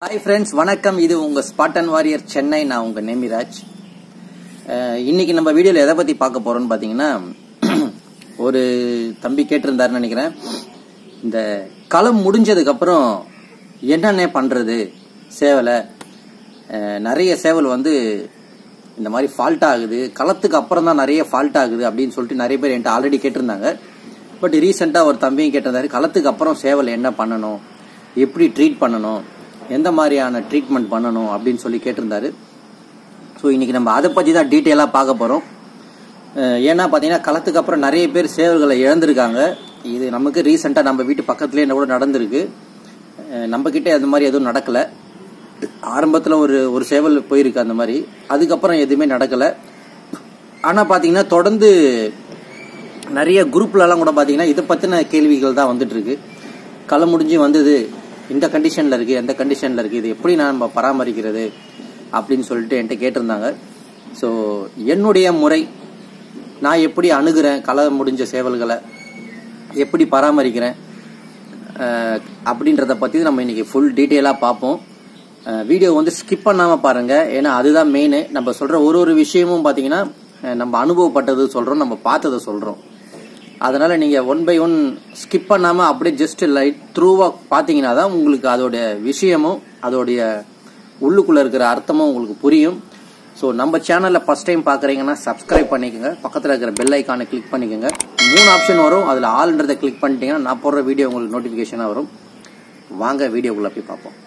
Hi friends, வணக்கம். இது உங்க ஸ்பாட்டன் வாரியர் சென்னை. நான் உங்க நேமிராஜ். இன்னைக்கு நம்ம வீடியோல எதை பத்தி பார்க்க போறோம்னு பாத்தீங்கன்னா, ஒரு தம்பி கேட்டிருந்தாருன்னு நினைக்கிறேன். இந்த களம் முடிஞ்சதுக்கு அப்புறம் என்னென்ன பண்றது சேவலை. நிறைய சேவல் வந்து இந்த மாதிரி ஃபால்ட் ஆகுது, களத்துக்கு அப்புறம் தான் நிறைய ஃபால்ட் ஆகுது அப்படின்னு சொல்லிட்டு நிறைய பேர் என்கிட்ட ஆல்ரெடி கேட்டிருந்தாங்க. பட் ரீசெண்டா ஒரு தம்பியும் கேட்டிருந்தாரு, களத்துக்கு அப்புறம் சேவல் என்ன பண்ணணும், எப்படி ட்ரீட் பண்ணணும், எந்த மாதிரியான ட்ரீட்மெண்ட் பண்ணணும் அப்படின்னு சொல்லி கேட்டிருந்தாரு. ஸோ இன்னைக்கு நம்ம அதை பற்றி தான் டீட்டெயிலாக பார்க்க போகிறோம். ஏன்னா பார்த்தீங்கன்னா, களத்துக்கு அப்புறம் நிறைய பேர் சேவல்களை இழந்திருக்காங்க. இது நமக்கு ரீசெண்டாக நம்ம வீட்டு பக்கத்துலேயே கூட நடந்திருக்கு. நம்ம கிட்டே அந்த மாதிரி எதுவும் நடக்கலை. ஆரம்பத்தில் ஒரு சேவல் போயிருக்கு அந்த மாதிரி, அதுக்கப்புறம் எதுவுமே நடக்கலை. ஆனால் பார்த்தீங்கன்னா, தொடர்ந்து நிறைய குரூப்லலாம் கூட பார்த்தீங்கன்னா இதை பற்றின கேள்விகள் தான் வந்துட்டு இருக்கு. களம் முடிஞ்சு வந்தது, இந்த கண்டிஷன்ல இருக்கு, எந்த கண்டிஷன்ல இருக்கு, இது எப்படி நம்ம பராமரிக்கிறது அப்படின்னு சொல்லிட்டு என்கிட்ட கேட்டிருந்தாங்க. ஸோ என்னுடைய முறை, நான் எப்படி அணுகிறேன், களம் முடிஞ்ச சேவல்களை எப்படி பராமரிக்கிறேன் அப்படின்றத பற்றி நம்ம இன்னைக்கு ஃபுல் டீட்டெயிலாக பார்ப்போம். வீடியோ வந்து ஸ்கிப் பண்ணாமல் பாருங்க. ஏன்னா அதுதான் மெயின். நம்ம சொல்ற ஒரு விஷயமும் பார்த்தீங்கன்னா, நம்ம அனுபவப்பட்டது சொல்றோம், நம்ம பார்த்ததை சொல்றோம். அதனால நீங்க ஒன் பை ஒன் ஸ்கிப் பண்ணாம அப்படியே ஜஸ்ட் லைட் த்ரூவா பாத்தீங்கன்னா தான் உங்களுக்கு அதோட விஷயமும் அதோடைய உள்ளுக்குள்ள இருக்கிற அர்த்தமும் உங்களுக்கு புரியும். ஸோ நம்ம சேனல்ல ஃபர்ஸ்ட் டைம் பாக்குறீங்கன்னா சப்ஸ்கிரைப் பண்ணிக்கோங்க, பக்கத்தில் இருக்கிற பெல் ஐக்கானை கிளிக் பண்ணிக்கோங்க. 3 ஆப்ஷன் வரும், அதுல ஆல்ன்றதை கிளிக் பண்ணிட்டீங்கன்னா நான் போடுற வீடியோ உங்களுக்கு நோட்டிபிகேஷனா வரும். வாங்க வீடியோக்குள்ள போய் பார்ப்போம்.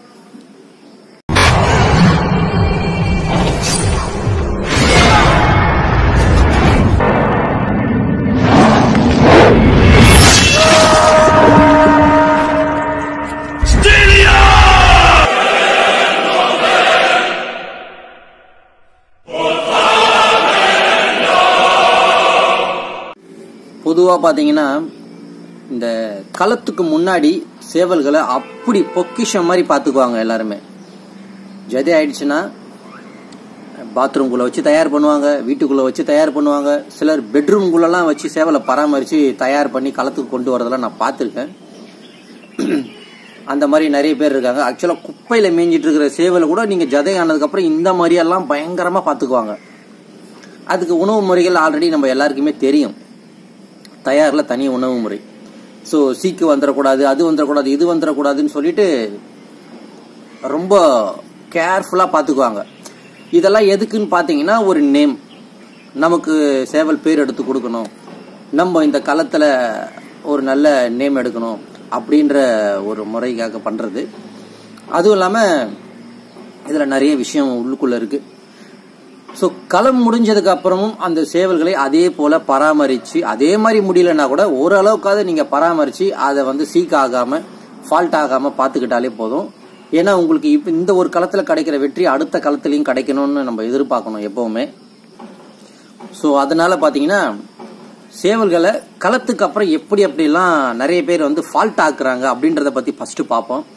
பொதுவா பாத்தீங்கன்னா, இந்த களத்துக்கு முன்னாடி சேவல்களை அப்படி பொக்கிஷம் மாதிரி பாத்துக்குவாங்க எல்லாருமே. ஜதி ஆயிடுச்சுன்னா பாத்ரூம்குள்ள வச்சு தயார் பண்ணுவாங்க, வீட்டுக்குள்ள வச்சு தயார் பண்ணுவாங்க. சிலர் பெட்ரூம்குள்ளலாம் வச்சு சேவலை பராமரிச்சு தயார் பண்ணி களத்துக்கு கொண்டு வரதெல்லாம் நான் பார்த்துருக்கேன். அந்த மாதிரி நிறைய பேர் இருக்காங்க. ஆக்சுவலா குப்பையில மேய்ஞ்சிட்டு இருக்கிற சேவலை கூட நீங்க ஜதை ஆனதுக்கு அப்புறம் இந்த மாதிரி எல்லாம் பயங்கரமா பாத்துக்குவாங்க. அதுக்கு உணவு முறைகள் ஆல்ரெடி நம்ம எல்லாருக்குமே தெரியும். தயாரில் தனி உணவு முறை. ஸோ சீக்கு வந்துடக்கூடாது, அது வந்துடக்கூடாது, இது வந்துடக்கூடாதுன்னு சொல்லிட்டு ரொம்ப கேர்ஃபுல்லாக பார்த்துக்குவாங்க. இதெல்லாம் எதுக்குன்னு பார்த்தீங்கன்னா, ஒரு நேம், நமக்கு சேவல் பேர் எடுத்து கொடுக்கணும், நம்ம இந்த களத்தில் ஒரு நல்ல நேம் எடுக்கணும் அப்படின்ற ஒரு முறைக்காக பண்ணுறது. அதுவும் இல்லாமல் இதில் நிறைய விஷயம் உள்ளுக்குள்ளே இருக்குது. ஸோ களம் முடிஞ்சதுக்கு அப்புறமும் அந்த சேவல்களை அதே போல பராமரிச்சு, அதே மாதிரி முடியலன்னா கூட ஓரளவுக்காவது நீங்க பராமரிச்சு அதை வந்து சீக் ஆகாம ஃபால்ட் ஆகாம பாத்துக்கிட்டாலே போதும். ஏன்னா உங்களுக்கு இப்ப இந்த ஒரு களத்துல கிடைக்கிற வெற்றி அடுத்த களத்திலையும் கிடைக்கணும்னு நம்ம எதிர்பார்க்கணும் எப்பவுமே. ஸோ அதனால பாத்தீங்கன்னா, சேவல்களை களத்துக்கு அப்புறம் எப்படிலாம் நிறைய பேர் வந்து ஃபால்ட் ஆக்குறாங்க அப்படின்றத பத்தி ஃபர்ஸ்ட் பார்ப்போம்.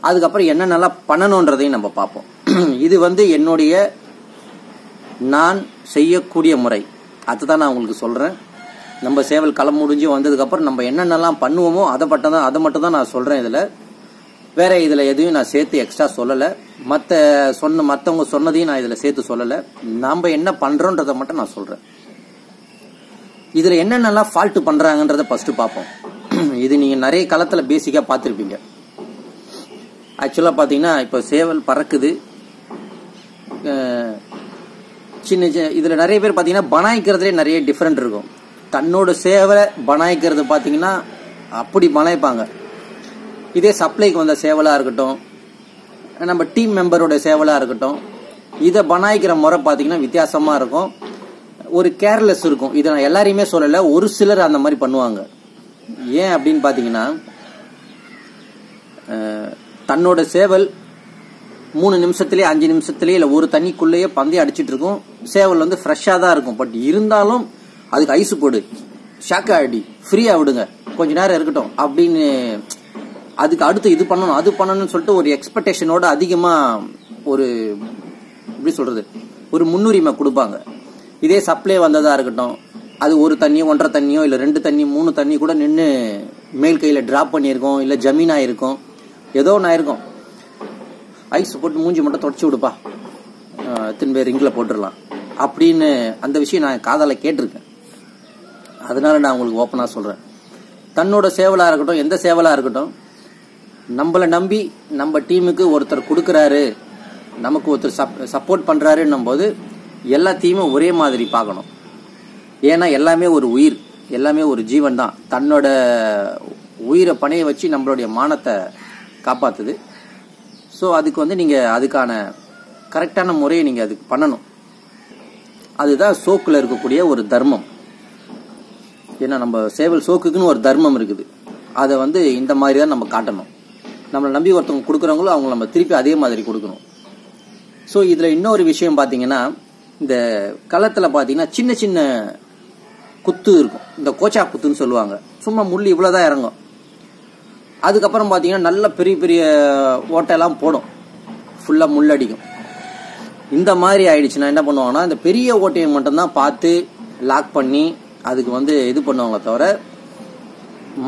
அதுக்கப்புறம் என்னென்னலாம் பண்ணணும்ன்றதையும் நம்ம பார்ப்போம். இது வந்து என்னுடைய நான் செய்யக்கூடிய முறை, அதுதான் நான் உங்களுக்கு சொல்றேன். நம்ம சேவல் களம் முடிஞ்சு வந்ததுக்கு அப்புறம் நம்ம என்னென்னலாம் பண்ணுவோமோ அதை மட்டும் தான் நான் சொல்றேன். இதுல எதையும் நான் சேர்த்து எக்ஸ்ட்ரா சொல்லல. மற்றவங்க சொன்னதையும் நான் இதுல சேர்த்து சொல்லல. நாம என்ன பண்றோன்றதை மட்டும் நான் சொல்றேன். இதுல என்னென்னலாம் ஃபால்ட் பண்றாங்கன்றத ஃபர்ஸ்ட் பார்ப்போம். இது நீங்க நிறைய களத்துல பேசிக்கா பார்த்திருப்பீங்க. ஆக்சுவலா பாத்தீங்கன்னா, இப்ப சேவல் பறக்குது, இதுல நிறைய பேர் பாத்தீங்கன்னா பனாய்க்கிறதுலே நிறைய டிஃபரெண்ட் இருக்கும். தன்னோட சேவலை பனாய்க்கிறது பாத்தீங்கன்னா அப்படி பனாய்ப்பாங்க. இதே சப்ளைக்கு வந்த சேவலா இருக்கட்டும், நம்ம டீம் மெம்பரோட சேவலா இருக்கட்டும், இதை பனாய்க்கிற முறை பாத்தீங்கன்னா வித்தியாசமா இருக்கும். ஒரு கேர்லெஸ் இருக்கும். இதை நான் எல்லாரையுமே சொல்லல, ஒரு சிலர் அந்த மாதிரி பண்ணுவாங்க. ஏன் அப்படின்னு பாத்தீங்கன்னா, தன்னோட சேவல் 3 நிமிஷத்துலயே 5 நிமிஷத்துலயே இல்ல ஒரு தண்ணிக்குள்ளேயே பந்தயம் அடிச்சிட்டு இருக்கும். சேவல் வந்து ஃப்ரெஷ்ஷா தான் இருக்கும். பட் இருந்தாலும் அதுக்கு ஐஸ் போடு, ஷாக் ஆடி, ஃப்ரீயா விடுங்க, கொஞ்ச நேரம் இருக்கட்டும் அப்படின்னு அதுக்கு அடுத்து இது பண்ணணும் அது பண்ணணும்னு சொல்லிட்டு ஒரு எக்ஸ்பெக்டேஷனோட அதிகமா ஒரு எப்படி சொல்றது ஒரு முன்னுரிமை கொடுப்பாங்க. இதே சப்ளை வந்ததா இருக்கட்டும், அது ஒரு தண்ணியோ 1.5 தண்ணியோ இல்ல 2 தண்ணி 3 தண்ணி கூட நின்று மேல் கையில டிராப் பண்ணியிருக்கோம், இல்ல ஜமீனா இருக்கும், ஏதோ ஒன்று ஆயிருக்கும். ஐஸ் போட்டு மூஞ்சி மட்டும் தொடச்சி விடுப்பா, திரும்ப ரிங்கில் போட்டுடலாம் அப்படின்னு அந்த விஷயம் நான் காதால கேட்டிருக்கேன். அதனால நான் உங்களுக்கு ஓப்பனாக சொல்கிறேன். தன்னோட சேவலாக இருக்கட்டும், எந்த சேவலாக இருக்கட்டும், நம்மளை நம்பி நம்ம டீமுக்கு ஒருத்தர் கொடுக்குறாரு, நமக்கு ஒருத்தர் சப்போர்ட் பண்ணுறாருன்னும் போது எல்லாத்தையுமே ஒரே மாதிரி பார்க்கணும். ஏன்னா எல்லாமே ஒரு உயிர், எல்லாமே ஒரு ஜீவன் தான். தன்னோட உயிரை பணைய வச்சு நம்மளுடைய மானத்தை காப்பாற்றுது. ஸோ அதுக்கு நீங்கள் அதுக்கான கரெக்டான முறையை நீங்கள் அதுக்கு பண்ணணும். அதுதான் சோக்கில் இருக்கக்கூடிய ஒரு தர்மம். ஏன்னா நம்ம சேவல் சோக்குக்குன்னு ஒரு தர்மம் இருக்குது. அதை இந்த மாதிரி தான் நம்ம காட்டணும். நம்மளை நம்பி ஒருத்தவங்க கொடுக்குறவங்களும் அவங்க நம்ம திருப்பி அதே மாதிரி கொடுக்கணும். ஸோ இதில் இன்னொரு விஷயம் பார்த்தீங்கன்னா, இந்த களத்தில் பார்த்தீங்கன்னா சின்ன சின்ன குத்து இருக்கும். இந்த கோச்சா குத்துன்னு சொல்லுவாங்க. சும்மா முள் இவ்வளோதான் இறங்கும். அதுக்கப்புறம் பார்த்தீங்கன்னா நல்ல பெரிய பெரிய ஓட்டையெல்லாம் போடும், ஃபுல்லாக முள்ளடிக்கும். இந்த மாதிரி ஆயிடுச்சுன்னா என்ன பண்ணுவாங்கன்னா, இந்த பெரிய ஓட்டையை மட்டும்தான் பார்த்து லாக் பண்ணி அதுக்கு இது பண்ணுவாங்க. தவிர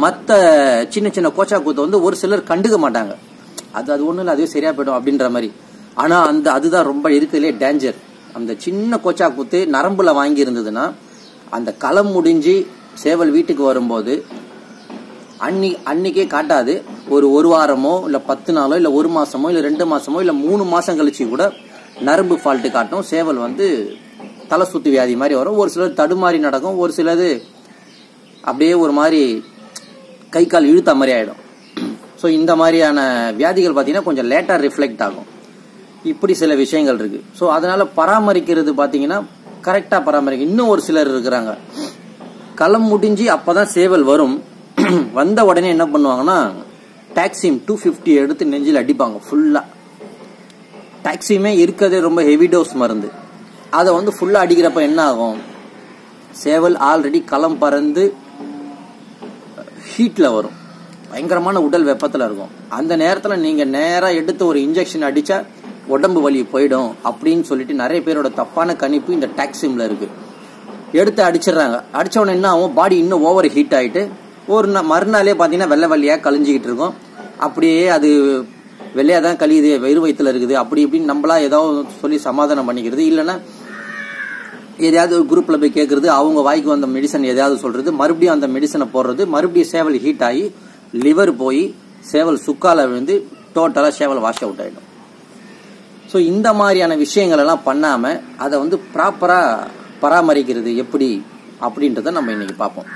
மற்ற சின்ன சின்ன கோச்சா குத்தை ஒரு சிலர் கண்டுக்க மாட்டாங்க. அது ஒன்றும் இல்லை, அதுவே சரியா போயிடும் அப்படின்ற மாதிரி. ஆனால் அதுதான் ரொம்ப இருக்கிறதுலே டேஞ்சர். அந்த சின்ன கோச்சா குத்து நரம்புல வாங்கி இருந்ததுன்னா அந்த களம் முடிஞ்சு சேவல் வீட்டுக்கு வரும்போது அன்னைக்கே காட்டாது. ஒரு வாரமோ இல்லை 10 நாளோ இல்லை 1 மாசமோ இல்லை 2 மாசமோ இல்லை 3 மாசம் கழிச்சு கூட நரம்பு ஃபால்ட்டு காட்டும். சேவல் தலை சுத்து வியாதி மாதிரி வரும். ஒரு சிலர் தடுமாறி நடக்கும், ஒரு சிலது அப்படியே ஒரு மாதிரி கை கால் இழுத்த மாதிரி ஆயிடும். ஸோ இந்த மாதிரியான வியாதிகள் பார்த்தீங்கன்னா கொஞ்சம் லேட்டாக ரிஃப்ளெக்ட் ஆகும். இப்படி சில விஷயங்கள் இருக்கு. ஸோ அதனால பராமரிக்கிறது பார்த்தீங்கன்னா கரெக்டாக பராமரிக்க. இன்னும் ஒரு சிலர் இருக்கிறாங்க, களம் முடிஞ்சு அப்பதான் சேவல் வரும். வந்த உடனே என்ன பண்ணுவாங்கன்னா, டாக்ஸிம் 250 எடுத்து நெஞ்சில் அடிப்பாங்க ஃபுல்லா. டாக்ஸிமே இருக்கிறதே ரொம்ப ஹெவி டோஸ் மருந்து. அதை ஃபுல்லா அடிக்கிறப்ப என்ன ஆகும், சேவல் ஆல்ரெடி களம் பறந்து ஹீட்ல வரும், பயங்கரமான உடல் வெப்பத்தில் இருக்கும். அந்த நேரத்தில் நீங்க நேரா எடுத்து ஒரு இன்ஜெக்ஷன் அடிச்சா உடம்பு வலி போயிடும் அப்படின்னு சொல்லிட்டு நிறைய பேரோட தப்பான கணிப்பு இந்த டாக்ஸிம்ல இருக்கு. எடுத்து அடிச்சிடறாங்க. அடிச்ச உடனே என்ன ஆகும், பாடி இன்னும் ஓவர் ஹீட் ஆயிட்டு ஒரு மறுநாளே பார்த்தீங்கன்னா வெள்ளை வெள்ளையா கழிஞ்சிக்கிட்டு இருக்கும். அப்படியே அது வெள்ளையா தான் கழியுது, வெறு வயிற்றுல இருக்குது அப்படி இப்படின்னு நம்மளா ஏதாவது சொல்லி சமாதானம் பண்ணிக்கிறது. இல்லைன்னா எதையாவது ஒரு குரூப்ல போய் கேட்கறது, அவங்க வாய்க்கு வந்த மெடிசன் எதையாவது சொல்றது, மறுபடியும் அந்த மெடிசனை போடுறது, மறுபடியும் சேவல் ஹீட் ஆகி லிவர் போய் சேவல் சுக்கால விழுந்து டோட்டலா சேவல் வாஷ் அவுட் ஆயிடும். ஸோ இந்த மாதிரியான விஷயங்கள் எல்லாம் பண்ணாம அதை ப்ராப்பரா பராமரிக்கிறது எப்படி அப்படின்றத நம்ம இன்னைக்கு பார்ப்போம்.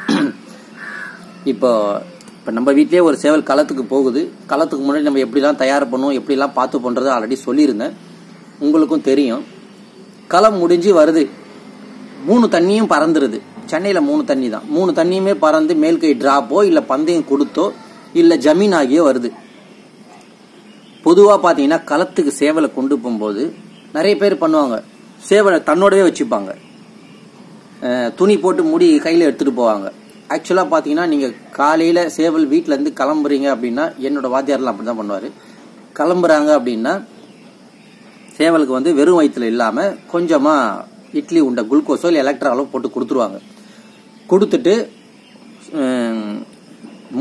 இப்போ நம்ம வீட்லயே ஒரு சேவல் களத்துக்கு போகுது. களத்துக்கு முன்னாடி நம்ம எப்படிலாம் தயார் பண்ணுவோம், எப்படிலாம் பார்த்து பண்றது ஆல்ரெடி சொல்லியிருந்தேன், உங்களுக்கும் தெரியும். களம் முடிஞ்சு வருது, 3 தண்ணியும் பறந்துருது. சென்னையில 3 தண்ணி தான். 3 தண்ணியுமே பறந்து மேல்கை டிராப்போ இல்லை பந்தயம் கொடுத்தோ இல்லை ஜமீன் ஆகியோ வருது. பொதுவா பாத்தீங்கன்னா களத்துக்கு சேவலை கொண்டு போகும்போது நிறைய பேர் பண்ணுவாங்க, சேவலை தன்னோடவே வச்சுப்பாங்க, துணி போட்டு முடி கையில எடுத்துட்டு போவாங்க. ஆக்சுவலா பாத்தீங்கன்னா நீங்க காலையில சேவல் வீட்டுல இருந்து கிளம்புறீங்க அப்படின்னா, என்னோட வாத்தியாரெல்லாம் அப்படிதான் பண்ணுவாரு, கிளம்புறாங்க அப்படின்னா சேவலுக்கு வெறும் வயிற்றுல இல்லாம கொஞ்சமா இட்லி உண்ட குளுக்கோஸோ இல்லை எலக்ட்ராலோ போட்டு கொடுத்துருவாங்க. கொடுத்துட்டு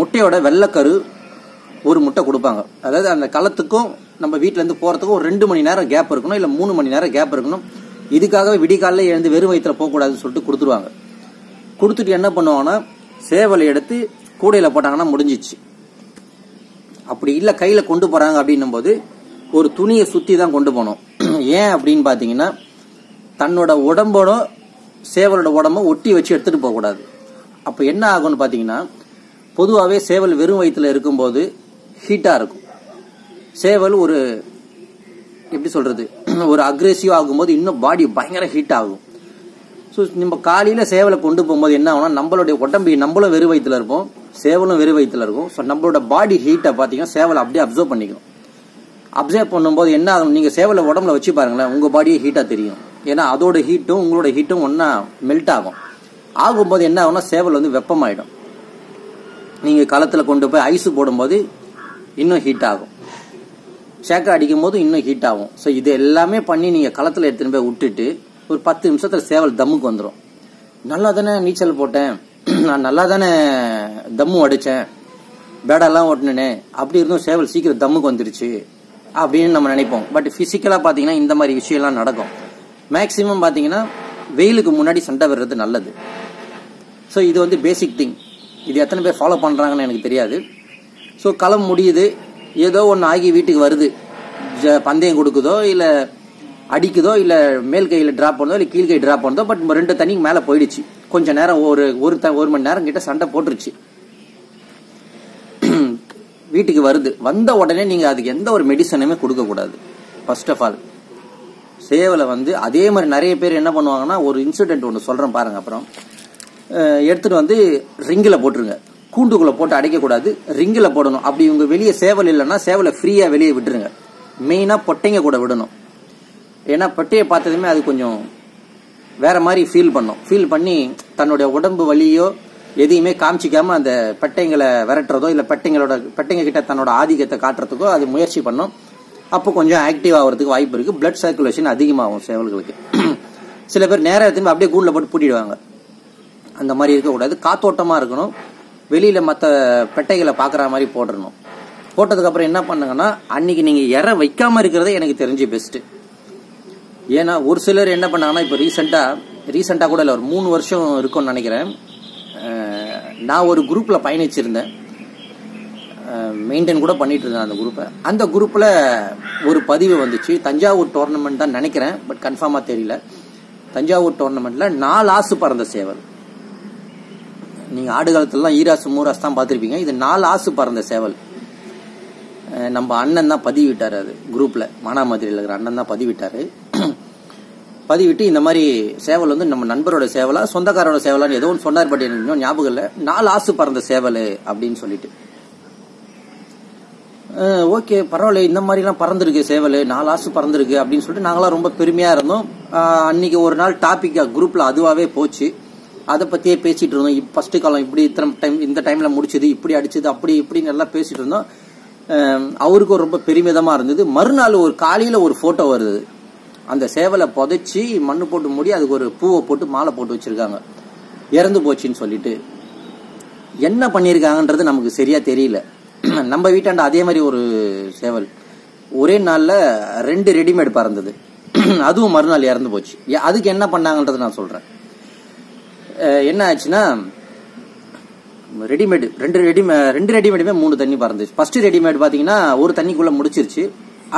முட்டையோட வெள்ளைக்கரு ஒரு முட்டை கொடுப்பாங்க. அதாவது அந்த களத்துக்கும் நம்ம வீட்டுல இருந்து போறதுக்கும் ஒரு 2 மணி நேரம் கேப் இருக்கணும், இல்ல 3 மணி நேரம் கேப் இருக்கணும். இதுக்காகவே விடிகாலில் எழுந்து வெறும் வயிற்றுல போகக்கூடாதுன்னு சொல்லிட்டு கொடுத்துருவாங்க. கொடுத்துட்டு என்ன பண்ணுவாங்கன்னா, சேவலை எடுத்து கூடையில போட்டாங்கன்னா முடிஞ்சிச்சு. அப்படி இல்லை கையில கொண்டு போறாங்க அப்படின்னும் போது ஒரு துணியை சுத்தி தான் கொண்டு போனோம். ஏன் அப்படின்னு பாத்தீங்கன்னா, தன்னோட உடம்போட சேவலோட உடம்ப ஒட்டி வச்சு எடுத்துட்டு போக கூடாது. அப்ப என்ன ஆகும்னு பாத்தீங்கன்னா, பொதுவாகவே சேவல் வெறும் வயிற்றுல இருக்கும்போது ஹீட்டா இருக்கும். சேவல் ஒரு எப்படி சொல்றது, ஒரு அக்ரெசிவ் ஆகும்போது இன்னும் பாடி பயங்கர ஹீட் ஆகும். ஸோ நம்ம காலையில சேவலை கொண்டு போகும்போது என்ன ஆகும்னா, நம்மளுடைய உடம்பு நம்மளும் வெறும் வயிற்றுல இருப்போம், சேவலும் வெறும் வயிற்றுல இருக்கும். ஸோ நம்மளோட பாடி ஹீட்டை பார்த்தீங்கன்னா சேவலை அப்படியே அப்சர்வ் பண்ணிக்கும். அப்சர்வ் பண்ணும்போது என்ன ஆகும், நீங்க சேவலை உடம்புல வச்சு பாருங்களேன், உங்க பாடியே ஹீட்டா தெரியும். ஏன்னா அதோட ஹீட்டும் உங்களோட ஹீட்டும் ஒன்னா மெல்ட் ஆகும். ஆகும்போது என்ன ஆகும்னா, சேவல் வெப்பமாயிடும். நீங்க களத்துல கொண்டு போய் ஐஸ் போடும்போது இன்னும் ஹீட் ஆகும், ஷேக்கா அடிக்கும் போது இன்னும் ஹீட் ஆகும். ஸோ இது எல்லாமே பண்ணி நீங்க களத்துல எடுத்துன்னு போய் விட்டுட்டு ஒரு 10 நிமிஷத்துல சேவல் தம்முக்கு வந்துடும். நல்லா தானே நீச்சல் போட்டேன், நான் நல்லா தானே தம்மு அடிச்சேன், பேடெல்லாம் ஓட்டினேன், அப்படி இருந்தும் சேவல் சீக்கிரம் தம்முக்கு வந்துருச்சு அப்படின்னு நம்ம நினைப்போம். பட் பிசிக்கலாக பார்த்தீங்கன்னா இந்த மாதிரி விஷயம்லாம் நடக்கும். மேக்சிமம் பார்த்தீங்கன்னா வெயிலுக்கு முன்னாடி சண்டை வர்றது நல்லது. ஸோ இது வந்து பேசிக் திங். இது எத்தனை பேர் ஃபாலோ பண்ணுறாங்கன்னு எனக்கு தெரியாது. ஸோ களம் முடியுது, ஏதோ ஒன்று ஆகி வீட்டுக்கு வருது, பந்தயம் கொடுக்குதோ இல்லை அடிக்குதோ இல்லை மேல் கையில் ட்ராப் பண்ணதோ இல்லை கீழ் கை ட்ராப் பண்ணதோ, பட் 2 தண்ணிக்கு மேலே போயிடுச்சு. கொஞ்சம் நேரம் ஒரு மணி நேரம் கிட்ட சண்டை போட்டுருச்சு. வீட்டுக்கு வருது, வந்த உடனே நீங்கள் அதுக்கு எந்த ஒரு மெடிசனுமே கொடுக்கக்கூடாது. ஃபர்ஸ்ட் ஆஃப் ஆல் சேவலை வந்து அதே மாதிரி நிறைய பேர் என்ன பண்ணுவாங்கன்னா, ஒரு இன்சிடென்ட் ஒன்று சொல்கிறேன் பாருங்க. அப்புறம் எடுத்துகிட்டு வந்து ரிங்கில் போட்டுருங்க. கூண்டுக்குள்ளே போட்டு அடைக்கக்கூடாது, ரிங்கில் போடணும். அப்படி இவங்க வெளியே சேவல் இல்லைன்னா சேவலை ஃப்ரீயாக வெளியே விட்டுருங்க. மெயினாக பொட்டைங்க கூட விடணும். ஏன்னா பொட்டையை பார்த்ததுமே அது கொஞ்சம் வேற மாதிரி ஃபீல் பண்ணி தன்னுடைய உடம்பு வலியோ எதையுமே காமிச்சிக்காம அந்த பெட்டைங்களை விரட்டுறதோ இல்லை பெட்டைங்க கிட்ட தன்னோட ஆதிக்கத்தை காட்டுறதுக்கோ அது முயற்சி பண்ணும். அப்போ கொஞ்சம் ஆக்டிவ் ஆகிறதுக்கு வாய்ப்பு இருக்கு. பிளட் சர்க்குலேஷன் அதிகமாகும் சேவல்களுக்கு. சில பேர் நேரம் எடுத்து அப்படியே கூண்டில் போட்டு பூட்டிடுவாங்க. அந்த மாதிரி இருக்கக்கூடாது. காத்தோட்டமா இருக்கணும். வெளியில மற்ற பெட்டைகளை பாக்குற மாதிரி போட்டுடணும். போட்டதுக்கு அப்புறம் என்ன பண்ணுங்கன்னா, அன்னைக்கு நீங்க இற வைக்காம இருக்கிறதே எனக்கு தெரிஞ்சு பெஸ்ட். ஏன்னா ஒரு சிலர் என்ன பண்ணாங்கன்னா, இப்போ ரீசெண்டா கூட இல்லை, ஒரு 3 வருஷம் இருக்கும்னு நினைக்கிறேன், நான் ஒரு குரூப்ல பயணிச்சிருந்தேன். மெயின்டைன் கூட பண்ணிட்டு இருந்தேன் அந்த குரூப்பை. அந்த குரூப்ல ஒரு பதிவு வந்துச்சு. தஞ்சாவூர் டோர்னமெண்ட் தான் நினைக்கிறேன், பட் கன்ஃபார்மா தெரியல. தஞ்சாவூர் டோர்னமெண்ட்ல 4 ஆசு பறந்த சேவல். நீங்க ஆடு காலத்துலாம் ஈராசு மூராசு தான் பார்த்திருப்பீங்க. இது 4 ஆசு பறந்த சேவல். நம்ம அண்ணன் தான் பதிவிட்டாரு. அது குரூப்ல மானாமதுரையில் இருக்கிற அண்ணன் தான் பதிவிட்டாரு. பதிவிட்டு இந்த மாதிரி சேவல் வந்து நம்ம நண்பரோட சேவலா சொந்தக்காரோட சேவலான்னு ஏதோ ஒன்று சொன்னார். பட் எனக்கு இன்னும் ஞாபகம் இல்லை. 4 ஆசு பறந்த சேவல் அப்படின்னு சொல்லிட்டு. ஓகே பரவாயில்ல, இந்த மாதிரிலாம் பறந்துருக்கு சேவல், 4 ஆசு பறந்துருக்கு அப்படின்னு சொல்லிட்டு நாங்களாம் ரொம்ப பெருமையா இருந்தோம். அன்னைக்கு ஒரு நாள் டாபிக் குரூப்ல அதுவாவே போச்சு. அதை பத்தியே பேசிட்டு இருந்தோம். ஃபர்ஸ்ட் காலம் இப்படி இந்த டைம்ல முடிச்சது, இப்படி அடிச்சது, அப்படி இப்படின்னு எல்லாம் பேசிட்டு இருந்தோம். அவருக்கும் ரொம்ப பெருமிதமா இருந்தது. மறுநாள் ஒரு காலையில ஒரு போட்டோ வருது. அந்த சேவலை புதைச்சி மண்ணு போட்டு மூடி அதுக்கு ஒரு பூவை போட்டு மாலை போட்டு வச்சிருக்காங்க. இறந்து போச்சுன்னு சொல்லிட்டு என்ன பண்ணிருக்காங்கன்றது நமக்கு சரியா தெரியல. நம்ம வீட்டாண்ட அதே மாதிரி ஒரு சேவல் ஒரே நாள்ல 2 ரெடிமேட் பறந்தது. அதுவும் மறுநாள் இறந்து போச்சு. அதுக்கு என்ன பண்ணாங்கன்றது நான் சொல்றேன். என்ன ஆச்சுன்னா, ரெடிமேடு 2 ரெடிமேடுமே 3 தண்ணி பறந்துச்சு. ஃபர்ஸ்ட் ரெடிமேட் பாத்தீங்கன்னா ஒரு தண்ணிக்குள்ள முடிச்சிருச்சு.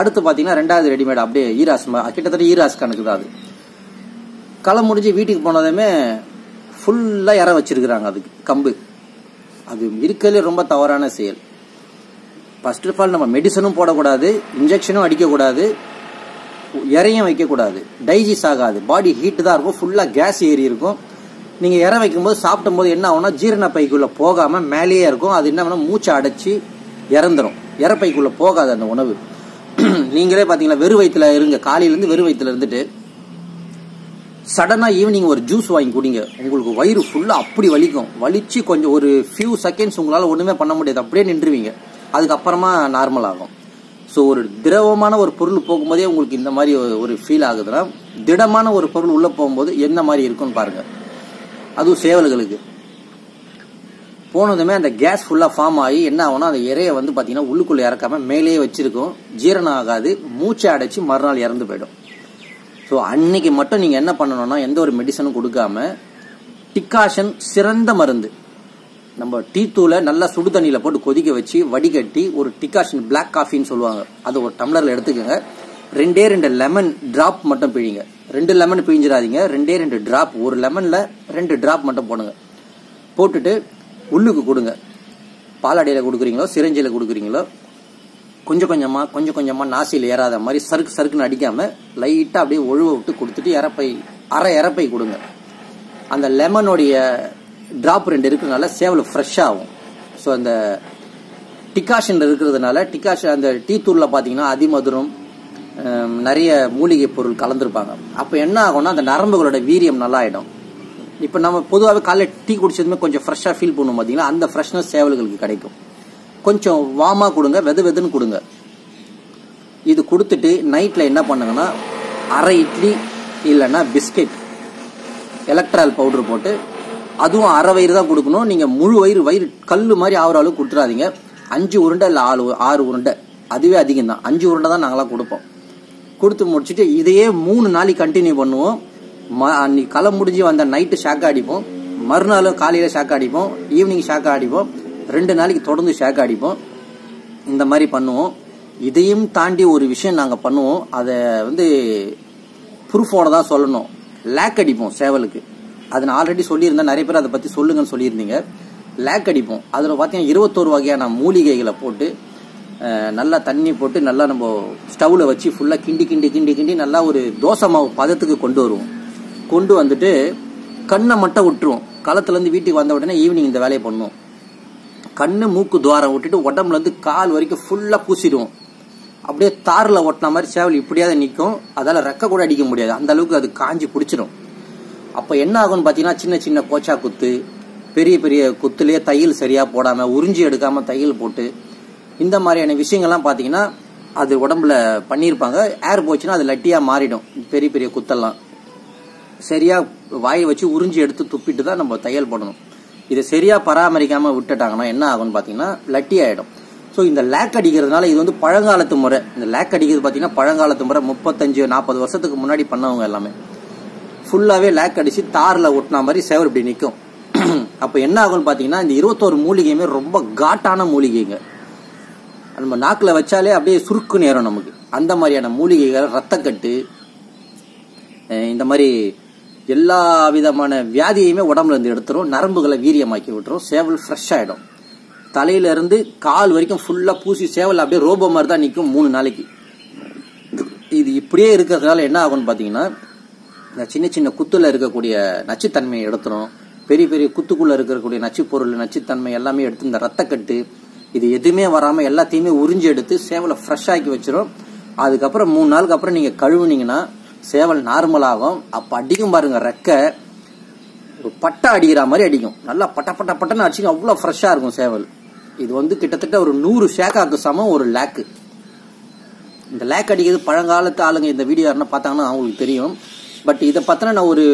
அடுத்து பாத்தீங்கன்னா 2வது ரெடிமேட் அப்படியே ஈராஸ், கிட்டத்தட்ட ஈராஸ் கணக்கு தான் அது. களம் முடிஞ்சு வீட்டுக்கு போனதுமே ஃபுல்லா இற வச்சிருக்கிறாங்க அதுக்கு கம்பு. அது இருக்கிறதுல ரொம்ப தவறான செயல். ஃபர்ஸ்ட் ஆஃப் ஆல் நம்ம மெடிசனும் போடக்கூடாது, இன்ஜெக்ஷனும் அடிக்கக்கூடாது, இறையும் வைக்கக்கூடாது. டைஜஸ்ட் ஆகாது, பாடி ஹீட் தான் இருக்கும், ஃபுல்லா கேஸ் ஏறி இருக்கும். நீங்க இற வைக்கும் போது சாப்பிடும் போது என்ன ஆகும்னா, ஜீரண பைக்குள்ள போகாம மேலேயே இருக்கும். அது என்ன மூச்சை அடைச்சி இறந்துரும். இறப்பைக்குள்ள போகாது அந்த உணவு. நீங்களே பாத்தீங்களா, வெறு வயிற்றுல இருங்க, காலையில இருந்து வெறு வயிற்றுல இருந்துட்டு சடனா ஈவினிங் ஒரு ஜூஸ் வாங்கி குடிங்க. உங்களுக்கு வயிறு ஃபுல்லா அப்படி வலிக்கும். வலிச்சு கொஞ்சம் ஒரு ஃபியூ செகண்ட்ஸ் உங்களால ஒண்ணுமே பண்ண முடியாது, அப்படியே நின்றுவீங்க. அதுக்கப்புறமா நார்மல் ஆகும். ஸோ ஒரு திரவமான ஒரு பொருள் போகும்போதே உங்களுக்கு இந்த மாதிரி ஒரு ஃபீல் ஆகுதுன்னா, திடமான ஒரு பொருள் உள்ள போகும்போது எந்த மாதிரி இருக்குன்னு பாருங்க. அதுவும் சேவல்களுக்கு போனதுமே அந்த கேஸ் ஃபுல்லா ஃபார்ம் ஆகி என்ன ஆகும்னா, அந்த இறையை வந்து பாத்தீங்கன்னா உள்ளுக்குள்ள இறக்காம மேலேயே வச்சிருக்கும். ஜீரணம் ஆகாது, மூச்சை அடைச்சு மறுநாள் இறந்து போயிடும். ஸோ அன்னைக்கு மட்டும் நீங்க என்ன பண்ணணும்னா, எந்த ஒரு மெடிசனும் கொடுக்காம டிகாஷன் சிறந்த மருந்து. நம்ம டீ தூளை நல்லா சுடு தண்ணியில போட்டு கொதிக்க வச்சு வடிகட்டி ஒரு டிகாஷன், பிளாக் காஃபின்னு சொல்லுவாங்க, அது ஒரு டம்ளர்ல எடுத்துக்கோங்க. 2 லெமன் டிராப் மட்டும் பிழிங்க. 2 லெமன் பிழிஞ்சிடாதீங்க, 2 டிராப். ஒரு லெமன்ல 2 டிராப் மட்டும் போடுங்க. போட்டுட்டு உள்ளுக்கு கொடுங்க. பாலாடையில கொடுக்குறீங்களோ சிரஞ்சில கொடுக்குறீங்களோ, கொஞ்சம் கொஞ்சமா நாசியில் ஏறாத மாதிரி சறுக்குன்னு அடிக்காம லைட்டா அப்படியே ஒழுவ விட்டு கொடுத்துட்டு அரை இறப்பை கொடுங்க. அந்த லெமனுடைய டிராப் 2 இருக்கிறதுனால சேவல் ஃப்ரெஷ் ஆகும். ஸோ அந்த டிகாஷன் இருக்கிறதுனால, டிகாஷன் அந்த டீ தூள்ல பாத்தீங்கன்னா அதிமதுரம், நிறைய மூலிகை பொருள் கலந்துருப்பாங்க. அப்ப என்ன ஆகும்னா, அந்த நரம்புகளோட வீரியம் நல்லா ஆயிடும். இப்ப நம்ம பொதுவாகவே காலையில் டீ குடிச்சதுமே கொஞ்சம் ஃப்ரெஷ்ஷா ஃபீல் பண்ணுவோம் பாத்தீங்கன்னா, அந்த ஃப்ரெஷ்னஸ் சேவல்களுக்கு கிடைக்கும். கொஞ்சம் வார்மா கொடுங்க, வெதுன்னு கொடுங்க. இது கொடுத்துட்டு நைட்ல என்ன பண்ணுங்கன்னா, அரை இட்லி இல்லைன்னா பிஸ்கெட், எலக்ட்ரால் பவுடர் போட்டு, அதுவும் அரை வயிறு தான் கொடுக்கணும். நீங்க முழு வயிறு கல்லு மாதிரி ஆகிற அளவுக்கு கொடுத்துடாதீங்க. 5 உருண்டை இல்ல 6 உருண்டை அதுவே அதிகம் தான். 5 உருண்டை தான் நாங்களாம் கொடுப்போம். கொடுத்து முடிச்சுட்டு இதையே 3 நாளைக்கு கண்டினியூ பண்ணுவோம். அன்னைக்கு களை முடிஞ்சு வந்த நைட்டு ஷாக்கா அடிப்போம், மறுநாள் காலையில ஷாக்கா அடிப்போம், ஈவினிங் ஷாக்கா அடிப்போம், 2 நாளைக்கு தொடர்ந்து ஷாக்கா அடிப்போம். இந்த மாதிரி பண்ணுவோம். இதையும் தாண்டி ஒரு விஷயம் நாங்க பண்ணுவோம், அதை ப்ரூஃபோட தான் சொல்லணும். லேக் அடிப்போம் சேவலுக்கு. அது நான் ஆல்ரெடி சொல்லியிருந்தேன், நிறைய பேர் அதை பத்தி சொல்லுங்கன்னு சொல்லியிருந்தீங்க. லேக் அடிப்போம். அதுல பாத்தீங்கன்னா 21 வகையான மூலிகைகளை போட்டு நல்லா தண்ணி போட்டு நல்லா நம்ம ஸ்டவ்ல வச்சு ஃபுல்லா கிண்டி கிண்டி கிண்டி கிண்டி நல்லா ஒரு தோசை மாவு பதத்துக்கு கொண்டு வருவோம். கொண்டு வந்துட்டு கண்ணை மட்டும் விட்டுருவோம். களத்துல இருந்து வீட்டுக்கு வந்த உடனே ஈவினிங் இந்த வேலையை பண்ணுவோம். கண்ணு மூக்கு துவாரம் விட்டுட்டு உடம்புல இருந்து கால் வரைக்கும் ஃபுல்லா பூசிடுவோம். அப்படியே தாரில் ஓட்டின மாதிரி சேவல் இப்படியாவது நிற்கும். அதால ரெக்க கூட அடிக்க முடியாது, அந்த அளவுக்கு அது காஞ்சி பிடிச்சிடும். அப்ப என்ன ஆகும்னு பாத்தீங்கன்னா, சின்ன சின்ன கோச்சா குத்து, பெரிய பெரிய குத்துலயே தையல் சரியா போடாம உறிஞ்சி எடுக்காம தையல் போட்டு இந்த மாதிரியான விஷயங்கள்லாம் பாத்தீங்கன்னா அது உடம்புல பண்ணியிருப்பாங்க. ஏர் போச்சுன்னா அது லட்டியா மாறிடும். பெரிய பெரிய குத்தெல்லாம் சரியா வாயை வச்சு உறிஞ்சி எடுத்து துப்பிட்டு தான் நம்ம தையல் போடணும். இதை சரியா பராமரிக்காம விட்டுட்டாங்கன்னா என்ன ஆகும்னு பாத்தீங்கன்னா லட்டி ஆயிடும். ஸோ இந்த லேக் அடிக்கிறதுனால இது பழங்காலத்து முறை. இந்த லேக் அடிக்கிறது பாத்தீங்கன்னா பழங்காலத்து முறை. 35-40 வருஷத்துக்கு முன்னாடி பண்ணவங்க எல்லாமே ஃபுல்லாவே லேக் அடிச்சு தார்ல ஒட்டின மாதிரி சேவல் இப்படி நிற்கும். அப்ப என்ன ஆகும்னு பாத்தீங்கன்னா இந்த 21 மூலிகையுமே ரொம்ப காட்டான மூலிகைங்க. நம்ம நாக்குல வச்சாலே அப்படியே சுருக்கு நேரம் நமக்கு. அந்த மாதிரியான மூலிகைகள், ரத்தக்கட்டு, இந்த மாதிரி எல்லா விதமான வியாதியுமே உடம்புல இருந்து எடுத்துரும். நரம்புகளை வீரியமாக்கி விட்டுரும். சேவல் ஃப்ரெஷ் ஆயிடும். தலையில இருந்து கால் வரைக்கும் ஃபுல்லா பூசி சேவல் அப்படியே ரோபோ மாதிரி தான் நிற்கும் 3 நாளைக்கு. இது இப்படியே இருக்கிறதுனால என்ன ஆகும்னு பாத்தீங்கன்னா, இந்த சின்ன சின்ன குத்துல இருக்கக்கூடிய நச்சுத்தன்மையை எடுத்துரும். பெரிய பெரிய குத்துக்குள்ள இருக்கக்கூடிய நச்சு பொருள், நச்சுத்தன்மை எல்லாமே எடுத்து இந்த ரத்தக்கட்டு இது எதுவுமே வராம எல்லாத்தையுமே உறிஞ்சி எடுத்து சேவலை ஃப்ரெஷ் ஆக்கி வச்சிரும். அதுக்கப்புறம் 3 நாளுக்கு அப்புறம் நீங்க கழுவுனீங்கன்னா சேவல் நார்மல் ஆகும். அப்ப அடிக்கும் பாருங்க, ரெக்க ஒரு பட்டை அடிக்கிற மாதிரி அடிக்கும். நல்லா பட்ட பட்ட பட்டன்னு அடிச்சுக்கும். அவ்வளவு ஃப்ரெஷ்ஷா இருக்கும் சேவல். இது கிட்டத்தட்ட ஒரு 100 ஷேக்காக்கு சமம் ஒரு லேக்கு. இந்த லேக் அடிக்கிறது பழங்காலத்து ஆளுங்க இந்த வீடியோ யாருன்னா பார்த்தாங்கன்னா அவங்களுக்கு தெரியும். பட் இதை பத்தின நான் ஒரு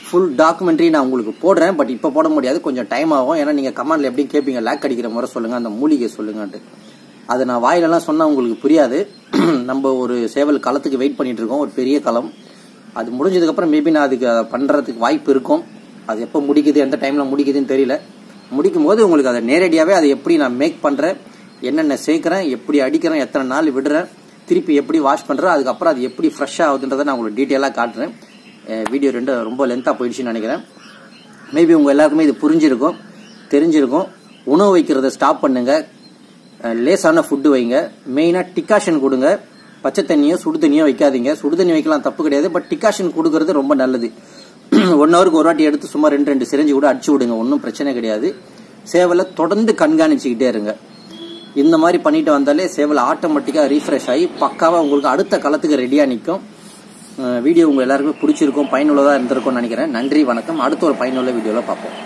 ஃபுல் டாக்குமெண்ட்ரி நான் உங்களுக்கு போடுறேன். பட் இப்போ போட முடியாது, கொஞ்சம் டைம் ஆகும். ஏன்னா நீங்க கமெண்ட்ல எப்படி கேட்பீங்க, லேக் அடிக்கிற முறை சொல்லுங்க, அந்த மூலிகை சொல்லுங்கன்ட்டு. அதை நான் வாயிலெல்லாம் சொன்னா உங்களுக்கு புரியாது. நம்ம ஒரு சேவல் களத்துக்கு வெயிட் பண்ணிட்டு இருக்கோம், ஒரு பெரிய களம். அது முடிஞ்சதுக்கு அப்புறம் மேபி நான் அதுக்கு பண்றதுக்கு வாய்ப்பு இருக்கும். அது எப்போ முடிக்குது, எந்த டைம்ல முடிக்குதுன்னு தெரியல. முடிக்கும் போது உங்களுக்கு அதை நேரடியாவே அதை எப்படி நான் மேக் பண்றேன், என்னென்ன சேர்க்கிறேன், எப்படி அடிக்கிறேன், எத்தனை நாள் விடுறேன், திருப்பி எப்படி வாஷ் பண்றேன், அதுக்கப்புறம் அது எப்படி ஃப்ரெஷ் ஆகுதுன்றதை நான் உங்களுக்கு டீட்டெயிலாக காட்டுறேன். வீடியோ ரொம்ப லென்த்தா போயிடுச்சுன்னு நினைக்கிறேன். மேபி உங்க எல்லாருக்குமே இது புரிஞ்சிருக்கும், தெரிஞ்சிருக்கும். உணவு வைக்கிறத ஸ்டாப் பண்ணுங்க, லேசான ஃபுட்டு வைங்க. மெயினா டிகாஷன் கொடுங்க. பச்சை தண்ணியோ சுடு தண்ணியோ வைக்காதீங்க. சுடு தண்ணி வைக்கலாம், தப்பு கிடையாது. பட் டிகாஷன் கொடுக்கறது ரொம்ப நல்லது. 1 ஹவருக்கு ஒரு வாட்டி எடுத்து சும்மா 2 சிரஞ்சு கூட அடிச்சு விடுங்க, ஒன்றும் பிரச்சனை கிடையாது. சேவலை தொடர்ந்து கண்காணிச்சுக்கிட்டே இருங்க. இந்த மாதிரி பண்ணிட்டு வந்தாலே சேவல் ஆட்டோமேட்டிக்கா ரீஃப்ரெஷ் ஆகி பக்காவா உங்களுக்கு அடுத்த களத்துக்கு ரெடியா நிற்கும். வீடியோ உங்க எல்லாருக்குமே பிடிச்சிருக்கும், பயனுள்ளதா இருந்திருக்கும்னு நினைக்கிறேன். நன்றி, வணக்கம். அடுத்த ஒரு பயனுள்ள வீடியோல பார்ப்போம்.